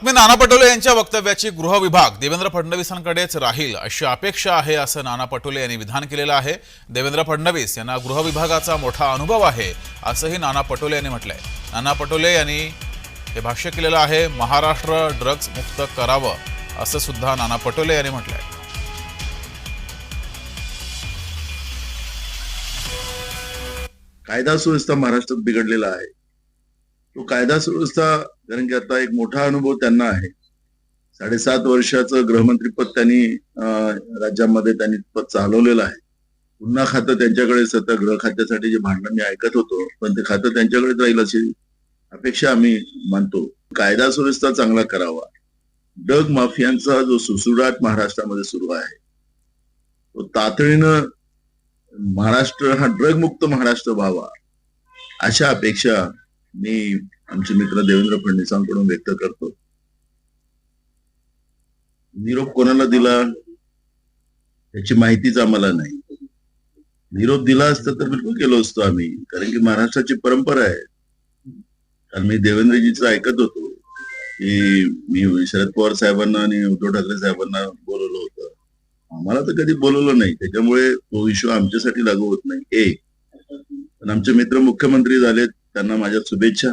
बातमी नाना पटोले यांच्या वक्तव्याची गृह विभाग देवेंद्र फडणवीसांकडेच राहील अशी अपेक्षा आहे असं नाना पटोले यांनी विधान केलेलं आहे। देवेंद्र फडणवीस यांना गृह विभागाचा मोठा अनुभव आहे असंही नाना पटोले यांनी म्हटलंय। नाना पटोले यांनी हे भाष्य केलेलं आहे। महाराष्ट्र ड्रग्ज मुक्त करावं असं सुद्धा नाना पटोले यांनी म्हटलंय। कायदा सुव्यवस्था महाराष्ट्रात बिघडलेला आहे। तो कायदा सुव्यवस्था कारण की आता एक मोठा अनुभव त्यांना आहे। 7.5 वर्षाचं गृहमंत्रीपद त्यांनी राज्यामध्ये त्यांनी पद चालवलेलं आहे। पुन्हा खातं त्यांच्याकडे सतत गृह खात्यासाठी जे भांडण मी ऐकत होतो, पण ते खातं त्यांच्याकडेच राहील अशी अपेक्षा आम्ही मानतो। कायदा सुव्यवस्था चांगला करावा। ड्रग माफियांचा जो सुसुडाट महाराष्ट्रामध्ये सुरू आहे तो तातडीनं महाराष्ट्र हा ड्रग मुक्त महाराष्ट्र व्हावा अशा अपेक्षा मी आमचे मित्र देवेंद्र फडणवीसांकडून व्यक्त करतो। निरोप कोणाला दिला याची माहितीच आम्हाला नाही। निरोप दिला असता तर बिलकुल केलो असतो आम्ही, कारण की महाराष्ट्राची परंपरा आहे। कारण मी देवेंद्रजीचं ऐकत होतो की मी शरद पवार साहेबांना आणि उद्धव ठाकरे साहेबांना बोलवलं होतं, आम्हाला तर कधी बोलवलं नाही, त्याच्यामुळे तो इश्यू आमच्यासाठी लागू होत नाही। पण आमचे मित्र मुख्यमंत्री झालेत, त्यांना माझ्या शुभेच्छा।